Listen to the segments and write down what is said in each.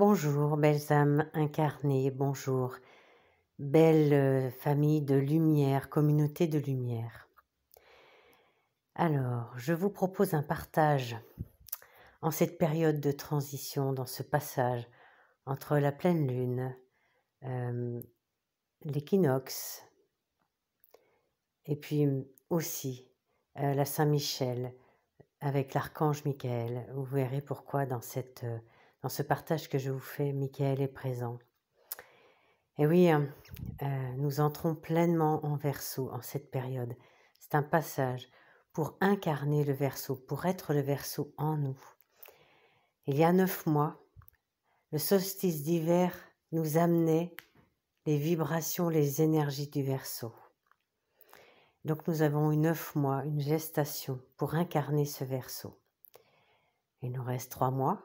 Bonjour, belles âmes incarnées, bonjour, belle famille de lumière, communauté de lumière. Alors, je vous propose un partage en cette période de transition, dans ce passage entre la pleine lune, l'équinoxe, et puis aussi la Saint-Michel avec l'archange Michael. Vous verrez pourquoi dans ce partage que je vous fais, Michael est présent. Et oui, nous entrons pleinement en Verseau en cette période. C'est un passage pour incarner le Verseau, pour être le Verseau en nous. Il y a 9 mois, le solstice d'hiver nous amenait les vibrations, les énergies du Verseau. Donc nous avons eu 9 mois, une gestation pour incarner ce Verseau. Il nous reste 3 mois,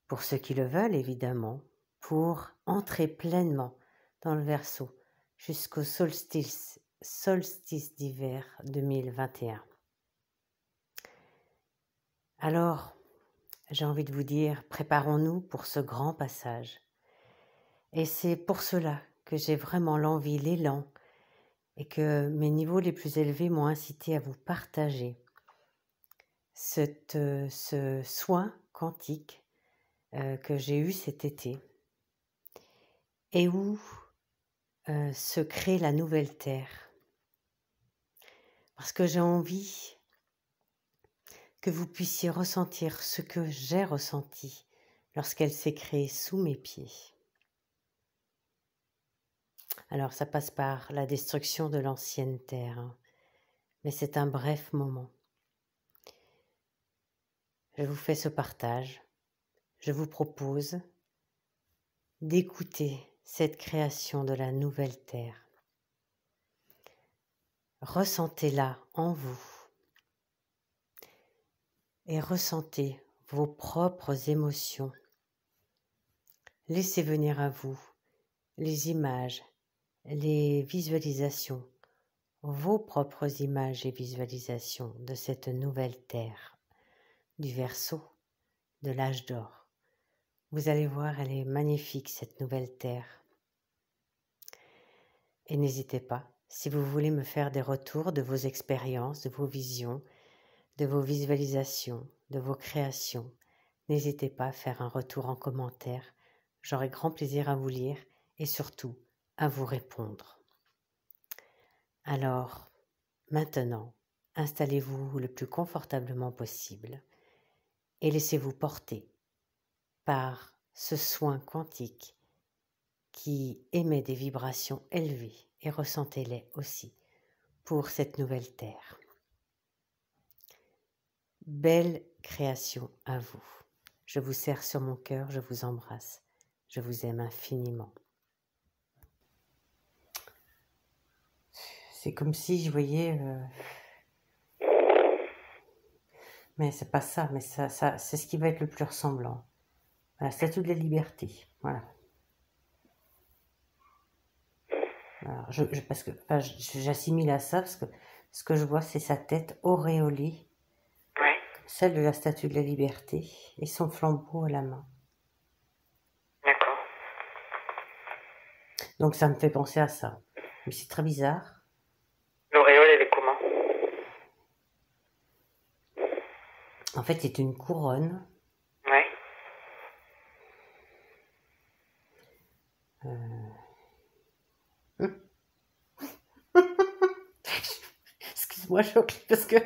pour ceux qui le veulent évidemment, pour entrer pleinement dans le Verseau jusqu'au solstice d'hiver 2021. Alors, j'ai envie de vous dire, préparons-nous pour ce grand passage. Et c'est pour cela que j'ai vraiment l'envie, l'élan, et que mes niveaux les plus élevés m'ont incité à vous partager ce soin quantique que j'ai eu cet été, et où se crée la nouvelle Terre. Parce que j'ai envie que vous puissiez ressentir ce que j'ai ressenti lorsqu'elle s'est créée sous mes pieds. Alors ça passe par la destruction de l'ancienne Terre, mais c'est un bref moment. Je vous fais ce partage, je vous propose d'écouter cette création de la nouvelle Terre. Ressentez-la en vous et ressentez vos propres émotions. Laissez venir à vous les images, les visualisations, vos propres images et visualisations de cette nouvelle Terre, du Verseau, de l'âge d'or. Vous allez voir, elle est magnifique cette nouvelle Terre. Et n'hésitez pas, si vous voulez me faire des retours de vos expériences, de vos visions, de vos visualisations, de vos créations, n'hésitez pas à faire un retour en commentaire. J'aurai grand plaisir à vous lire et surtout à vous répondre. Alors, maintenant, installez-vous le plus confortablement possible et laissez-vous porter par ce soin quantique qui émet des vibrations élevées et ressentez-les aussi pour cette nouvelle Terre. Belle création à vous. Je vous serre sur mon cœur, je vous embrasse, je vous aime infiniment. C'est comme si je voyais... Mais c'est pas ça, mais ça, c'est ce qui va être le plus ressemblant. La statue de la liberté, voilà. Alors, parce que j'assimile à ça, parce que ce que je vois, c'est sa tête auréolée, Ouais. celle de la statue de la liberté, et son flambeau à la main. D'accord. Donc ça me fait penser à ça. Mais c'est très bizarre. L'auréole, elle est comment? En fait, c'est une couronne. Ouais. Excuse-moi, parce que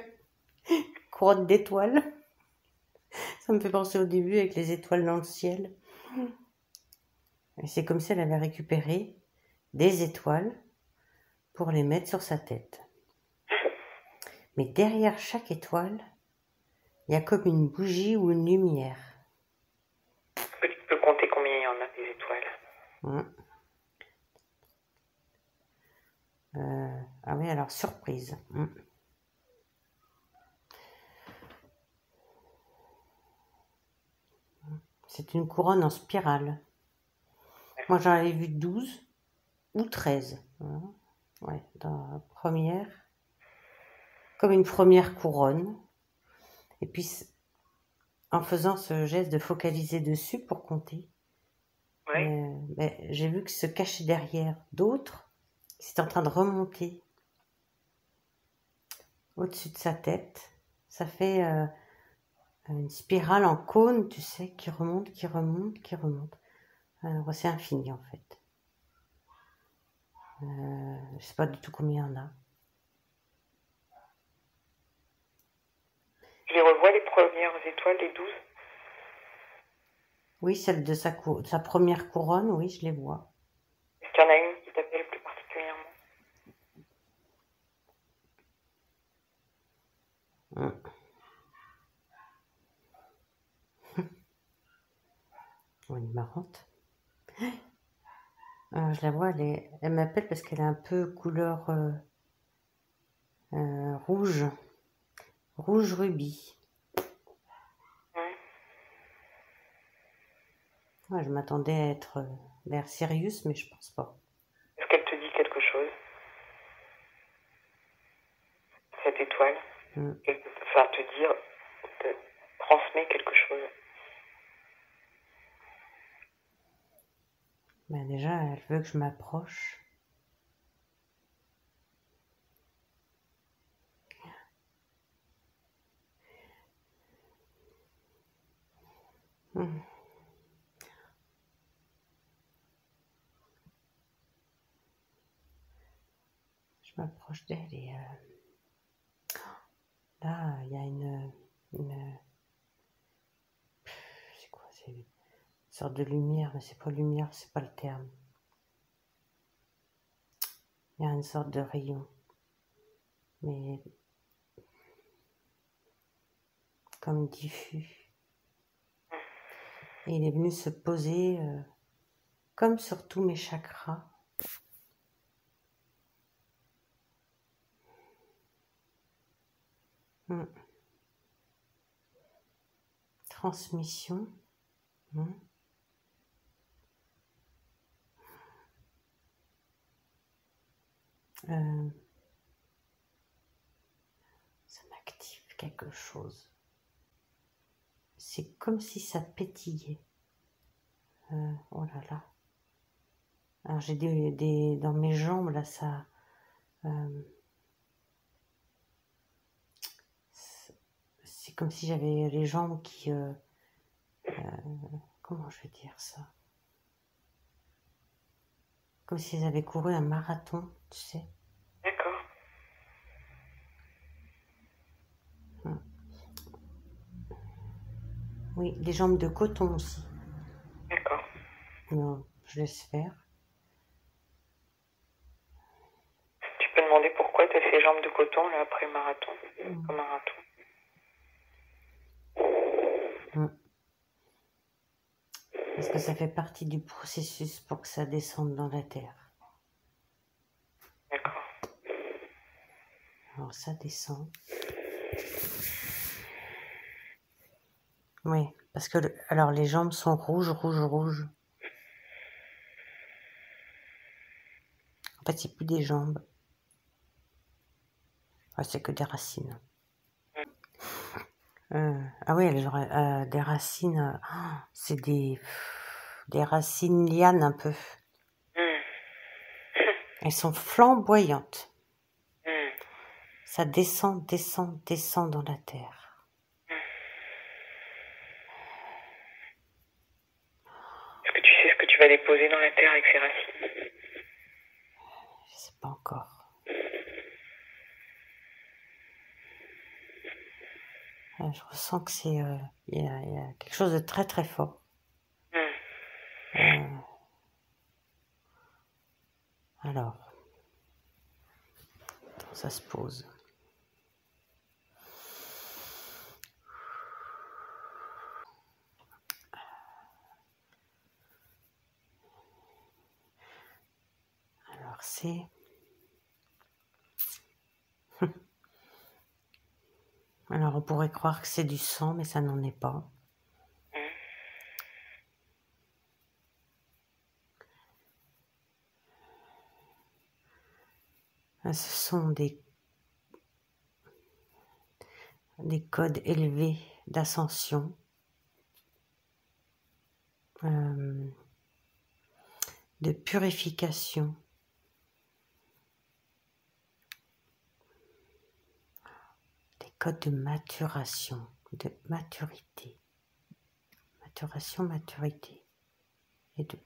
couronne d'étoiles. Ça me fait penser au début avec les étoiles dans le ciel. Et c'est comme si elle avait récupéré des étoiles pour les mettre sur sa tête. Mais derrière chaque étoile, il y a comme une bougie ou une lumière. Est-ce que tu peux compter combien il y en a des étoiles? Ah oui, alors surprise. C'est une couronne en spirale. Moi, j'en avais vu 12 ou 13. Ouais, dans la première. Comme une première couronne. Et puis, en faisant ce geste de focaliser dessus pour compter, Ouais. Mais j'ai vu que se cacher derrière d'autres, c'est en train de remonter au-dessus de sa tête. Ça fait une spirale en cône, tu sais, qui remonte, qui remonte, qui remonte. Alors, c'est infini en fait. Je sais pas du tout combien il y en a. Je les revois, les premières étoiles, les 12. Oui, celle de sa première couronne, oui, je les vois. Est-ce qu'il y en a une qui t'appelle plus particulièrement? Hum. Oh, elle est marrante. Je la vois, elle m'appelle parce qu'elle est un peu couleur rouge, rouge rubis. Ouais. Ouais, je m'attendais à être vers Sirius, mais je pense pas. Est-ce qu'elle te dit quelque chose, cette étoile? Enfin, te dire, te transmet quelque chose. Ben déjà, elle veut que je m'approche. Hum. Je m'approche d'elle et là, il y a une c'est quoi? C'est une sorte de lumière, mais c'est pas lumière, c'est pas le terme. Il y a une sorte de rayon, mais comme diffus. Et il est venu se poser comme sur tous mes chakras. Hum. Transmission. Hum. Ça m'active quelque chose. C'est comme si ça pétillait. Oh là là. Alors j'ai dans mes jambes là, ça. C'est comme si j'avais les jambes qui. Comment je vais dire ça? Comme si elles avaient couru un marathon, tu sais. D'accord. Oui, les jambes de coton aussi. D'accord. Non, je laisse faire. Tu peux demander pourquoi tu as ces jambes de coton là après le marathon, au marathon. Parce que ça fait partie du processus pour que ça descende dans la terre. D'accord. Alors ça descend. Oui, parce que alors les jambes sont rouges, rouges, rouges. En fait, c'est plus des jambes. Ah, c'est que des racines. Ah oui, elles auraient des racines. C'est des racines lianes un peu. Elles sont flamboyantes. Ça descend, descend, descend dans la terre. Est-ce que tu sais ce que tu vas déposer dans la terre avec ces racines? Je sais pas encore. Je ressens que c'est il y a quelque chose de très très fort. Alors, ça se pose. Alors c'est alors on pourrait croire que c'est du sang, mais ça n'en est pas. Ce sont des codes élevés d'ascension. de purification. Des codes de maturation, de maturité. Maturation, maturité. Et de...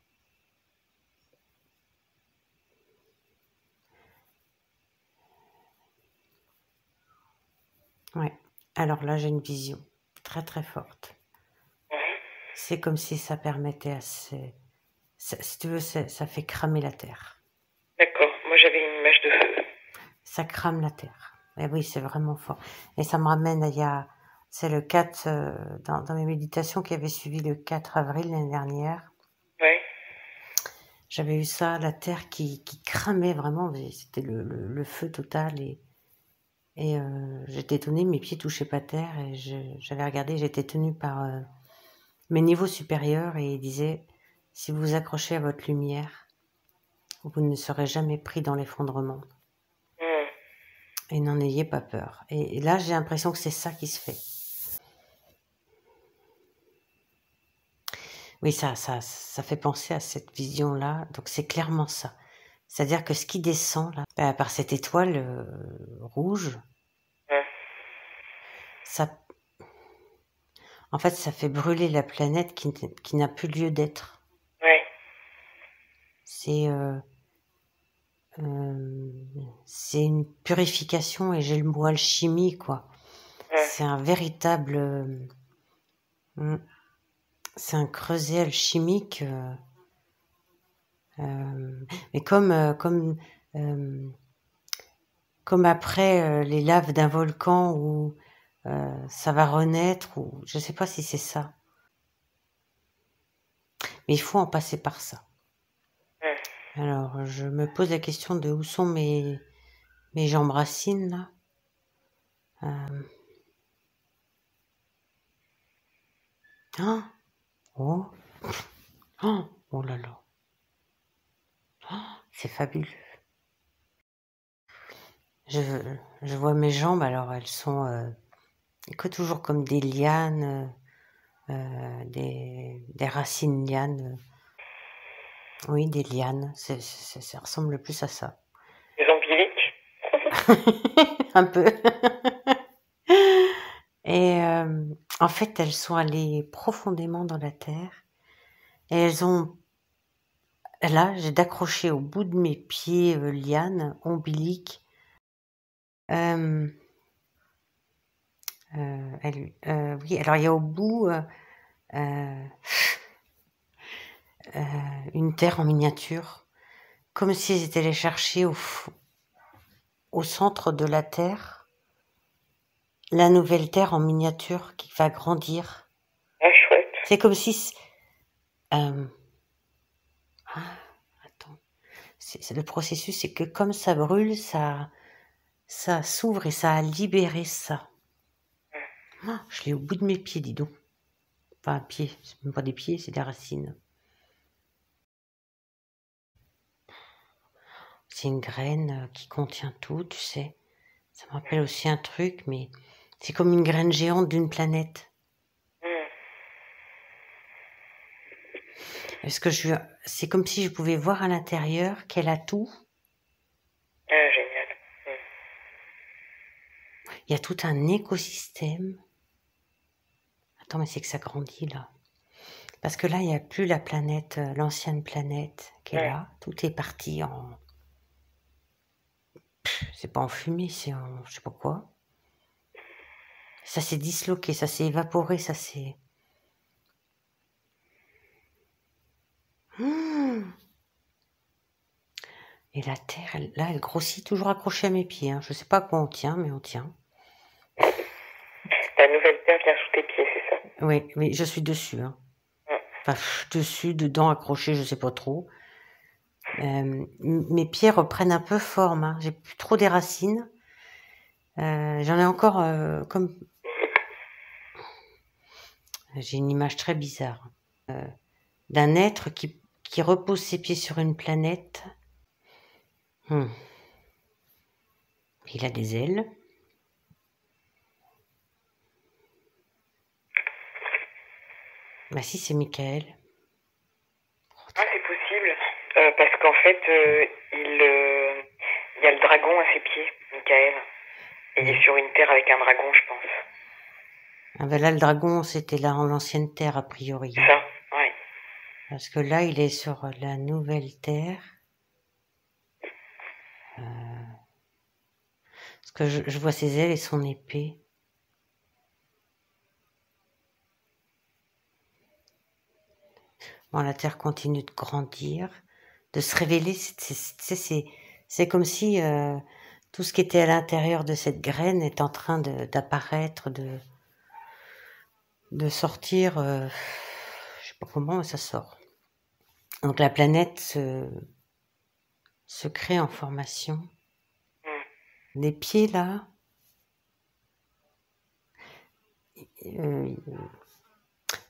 Ouais. Alors là, j'ai une vision très très forte. C'est comme si ça permettait à ces... si tu veux, ça fait cramer la terre. D'accord. Moi, j'avais une image de feu. Ça crame la terre. Et oui, c'est vraiment fort. Et ça me ramène à il y a... C'est le 4... dans mes méditations qui avaient suivi le 4 avril l'année dernière. Ouais. J'avais eu ça, la terre qui cramait vraiment. C'était le feu total. Et j'étais étonnée, mes pieds touchaient pas terre. Et j'avais regardé, j'étais tenue par mes niveaux supérieurs. Et ils disaient, si vous vous accrochez à votre lumière, vous ne serez jamais pris dans l'effondrement. Et n'en ayez pas peur. Et là, j'ai l'impression que c'est ça qui se fait. Oui, ça fait penser à cette vision-là. Donc, c'est clairement ça. C'est-à-dire que ce qui descend, là, par cette étoile rouge, ça, en fait, ça fait brûler la planète qui n'a plus lieu d'être. Ouais. C'est une purification, et j'ai le mot alchimie, quoi. C'est un véritable... c'est un creuset alchimique... mais comme après les laves d'un volcan où ça va renaître, ou je sais pas si c'est ça. Mais il faut en passer par ça. Alors, je me pose la question de où sont mes jambes racines, là. Oh, oh là là. C'est fabuleux. Je vois mes jambes, alors elles sont que toujours comme des lianes, des racines lianes. Oui, des lianes. Ça ressemble plus à ça. Des ombiliques. Un peu. Et en fait, elles sont allées profondément dans la terre. Et elles ont... Là, j'ai d'accrocher au bout de mes pieds lianes, ombiliques. Oui, alors il y a au bout une terre en miniature, comme si elles étaient allées chercher au centre de la terre la nouvelle terre en miniature qui va grandir. Ah, chouette. C'est comme si... attends. Le processus, c'est que comme ça brûle, ça s'ouvre et ça a libéré ça. Je l'ai au bout de mes pieds, dis donc. Enfin, pieds, c'est même pas des pieds, c'est des racines. C'est une graine qui contient tout, tu sais. Ça me rappelle aussi un truc, mais c'est comme une graine géante d'une planète. Est-ce que c'est comme si je pouvais voir à l'intérieur qu'elle a tout. Ah, génial. Il y a tout un écosystème. Attends, mais c'est que ça grandit là. Parce que là, il n'y a plus la planète, l'ancienne planète qui est là. Tout est parti en... C'est pas en fumée, c'est en... je sais pas quoi. Ça s'est disloqué, ça s'est évaporé, ça s'est... Et la terre, là, elle grossit, toujours accrochée à mes pieds. Hein. Je sais pas à quoi on tient, mais on tient. La nouvelle terre vient sous tes pieds, c'est ça? Oui, mais je suis dessus. Hein. Enfin, dessus, dedans, accroché, je sais pas trop. Mes pieds reprennent un peu forme. Hein. J'ai plus trop des racines. J'en ai encore comme... J'ai une image très bizarre. D'un être qui repose ses pieds sur une planète. Il a des ailes. Bah si, c'est Michael. Ah, c'est possible. Parce qu'en fait, il y a le dragon à ses pieds, Michael. Et il est sur une terre avec un dragon, je pense. Ah ben là, le dragon, c'était là en l'ancienne terre, a priori. Ça, ouais. Parce que là, il est sur la nouvelle terre. Parce que je vois ses ailes et son épée. Bon, la terre continue de grandir, de se révéler. C'est comme si tout ce qui était à l'intérieur de cette graine est en train d'apparaître, de sortir. Je sais pas comment, mais ça sort. Donc la planète se crée en formation. Les pieds là, il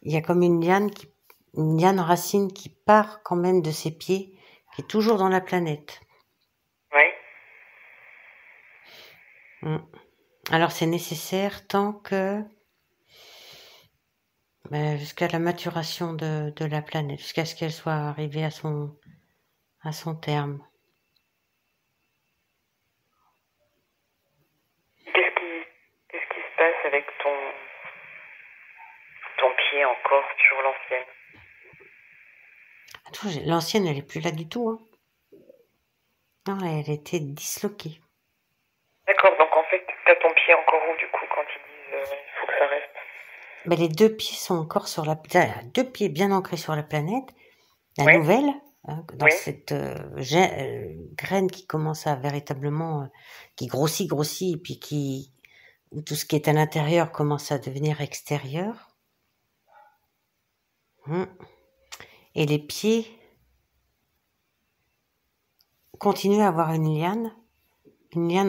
y a comme une liane racine qui part quand même de ses pieds, qui est toujours dans la planète. Oui. Alors c'est nécessaire tant que jusqu'à la maturation de la planète, jusqu'à ce qu'elle soit arrivée à son terme. Qu'est-ce qui se passe avec ton pied encore sur l'ancienne? L'ancienne, elle est plus là du tout. Hein. Non, elle était disloquée. D'accord, donc en fait, t'as ton pied encore où du coup quand ils disent il faut que ça reste? Mais les deux pieds sont encore sur la planète, deux pieds bien ancrés sur la planète. La Oui. nouvelle, hein, dans Oui. cette graine qui commence à véritablement, qui grossit, et puis où tout ce qui est à l'intérieur commence à devenir extérieur. Et les pieds continuent à avoir une liane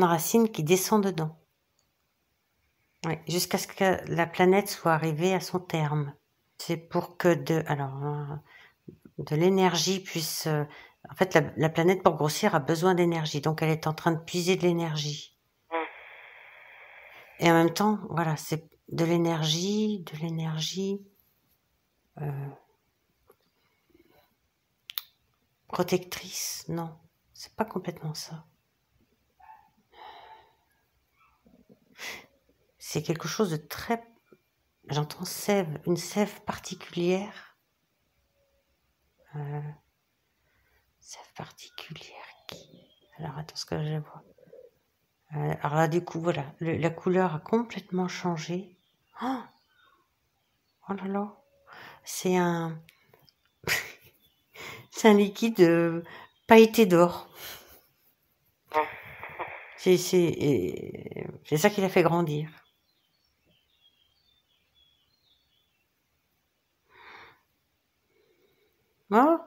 racine qui descend dedans. Ouais, jusqu'à ce que la planète soit arrivée à son terme. C'est pour que de l'énergie puisse... en fait, la planète, pour grossir, a besoin d'énergie. Donc, elle est en train de puiser de l'énergie. Et en même temps, voilà, c'est de l'énergie... protectrice, non. C'est pas complètement ça. C'est quelque chose de très... J'entends sève, une sève particulière. Sève particulière qui... Alors, attends ce que je vois. Alors là, du coup, voilà, la couleur a complètement changé. Oh, oh là là. C'est un... c'est un liquide pailleté d'or. C'est ça qui l'a fait grandir. Oh.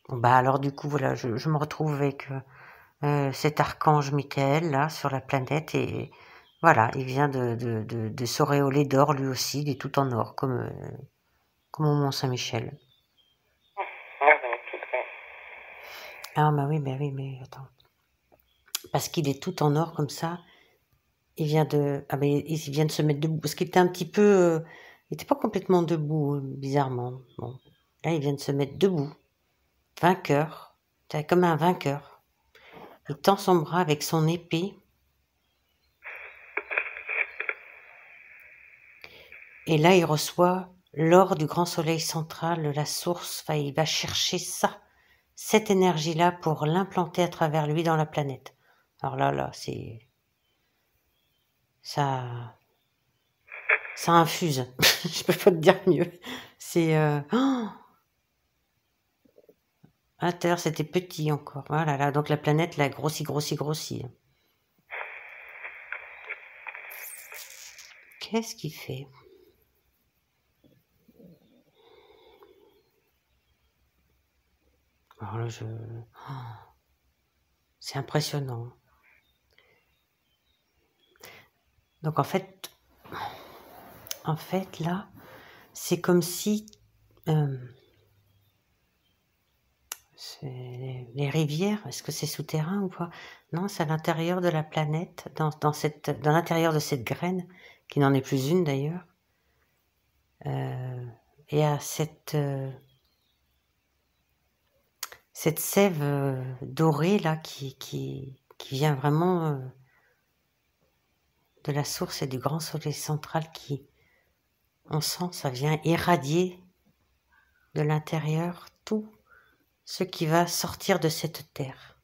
Bah alors du coup voilà, je me retrouve avec cet archange Michael là sur la planète et voilà, il vient de s'auréoler d'or lui aussi, il est tout en or comme au Mont Saint-Michel. Ah bah oui, mais attends. Parce qu'il est tout en or comme ça, il vient de se mettre debout parce qu'il était un petit peu il était pas complètement debout bizarrement. Bon, là il vient de se mettre debout. Vainqueur, comme un vainqueur. Il tend son bras avec son épée. Et là, il reçoit l'or du grand soleil central, la source. Enfin, il va chercher cette énergie-là pour l'implanter à travers lui dans la planète. Alors là, c'est... Ça infuse. Je peux pas te dire mieux. C'est... À l'intérieur, c'était petit encore. Voilà, là, donc la planète, là, grossit. Qu'est-ce qu'il fait? Alors là, c'est impressionnant. Donc en fait, là, c'est comme si les rivières, est-ce que c'est souterrain ou pas? Non, c'est à l'intérieur de la planète, dans l'intérieur de cette graine, qui n'en est plus une d'ailleurs. Et à cette cette sève dorée là qui vient vraiment de la source et du grand soleil central qui, on sent, ça vient irradier de l'intérieur tout ce qui va sortir de cette terre.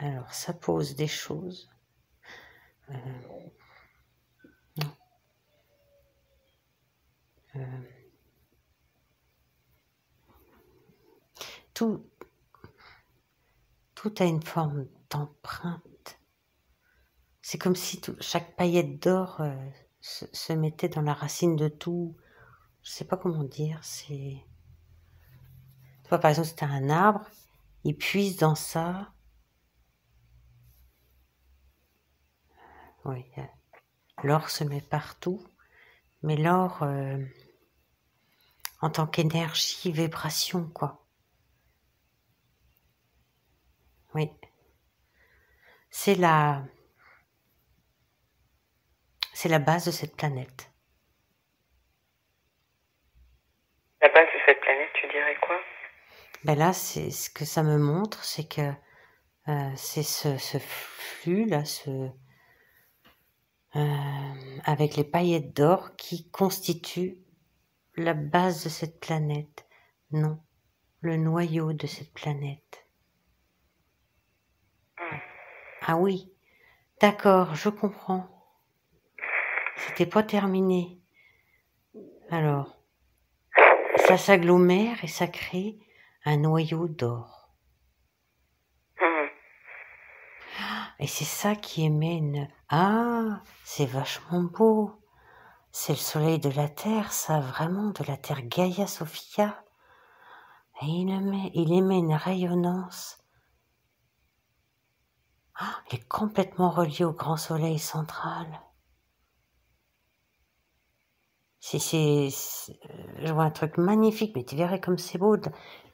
Alors ça pose des choses. Non. Tout a une forme d'empreinte. C'est comme si chaque paillette d'or se mettait dans la racine de tout. Je sais pas comment dire. Tu vois, par exemple, si t'as un arbre, il puise dans ça. Oui, l'or se met partout, mais l'or en tant qu'énergie, vibration, quoi. Oui. C'est la base de cette planète. La base de cette planète, tu dirais quoi? Ben là, c'est ce que ça me montre, c'est que c'est ce flux-là, avec les paillettes d'or qui constitue la base de cette planète. Non, le noyau de cette planète. Ah oui, d'accord, je comprends. C'était pas terminé. Alors, ça s'agglomère et ça crée un noyau d'or. Et c'est ça qui émet une... Ah, c'est vachement beau. C'est le soleil de la Terre, ça, vraiment, de la Terre Gaia Sophia. Et il émet une rayonnance. Ah, il est complètement relié au grand soleil central. Je vois un truc magnifique, mais tu verrais comme c'est beau,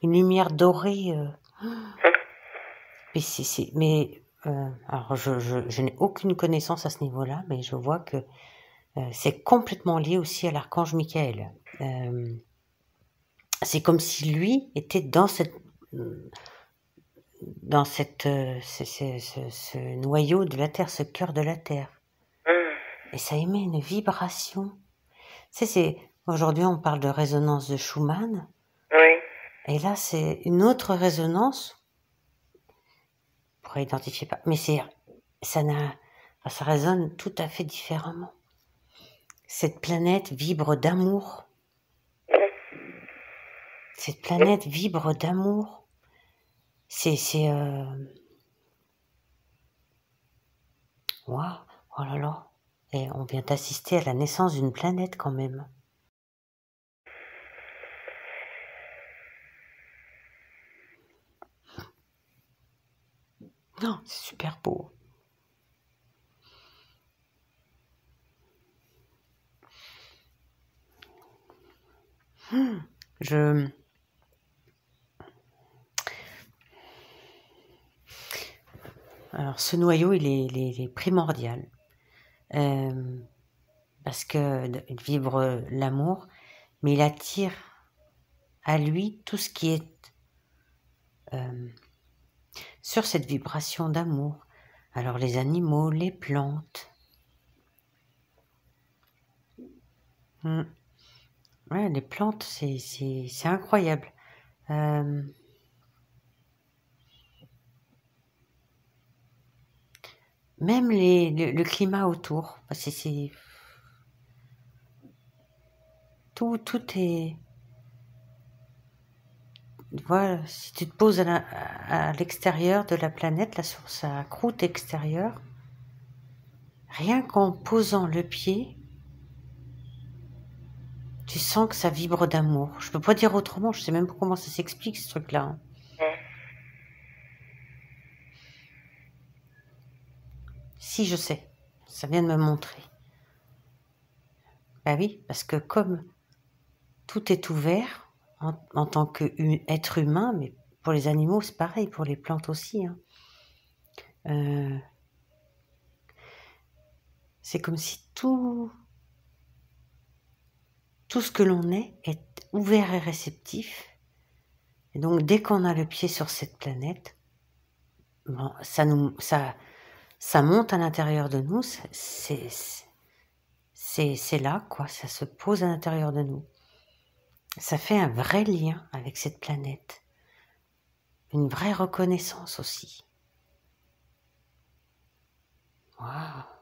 une lumière dorée. Alors je n'ai aucune connaissance à ce niveau-là, mais je vois que c'est complètement lié aussi à l'archange Michael. C'est comme si lui était dans ce noyau de la Terre, ce cœur de la Terre. Et ça émet une vibration. Aujourd'hui on parle de résonance de Schumann. Oui. Et là c'est une autre résonance. On pourrait identifier pas, mais ça résonne tout à fait différemment. Cette planète vibre d'amour. Cette planète vibre d'amour. Waouh, oh là là. Et on vient d'assister à la naissance d'une planète quand même. Non, c'est super beau. Alors ce noyau, il est primordial. Parce qu'il vibre l'amour, mais il attire à lui tout ce qui est sur cette vibration d'amour. Alors les animaux, les plantes. Ouais, les plantes, c'est incroyable. Même le climat autour. Tout est... Voilà, si tu te poses à l'extérieur de la planète, là sur sa croûte extérieure, rien qu'en posant le pied, tu sens que ça vibre d'amour. Je peux pas dire autrement, je sais même pas comment ça s'explique ce truc-là. Hein. Si, je sais. Ça vient de me montrer. Bah oui, parce que comme tout est ouvert en tant qu'être humain, mais pour les animaux c'est pareil, pour les plantes aussi. Hein. C'est comme si tout ce que l'on est ouvert et réceptif. Et donc, dès qu'on a le pied sur cette planète, bon, ça monte à l'intérieur de nous, c'est là, quoi, ça se pose à l'intérieur de nous. Ça fait un vrai lien avec cette planète, une vraie reconnaissance aussi. Waouh!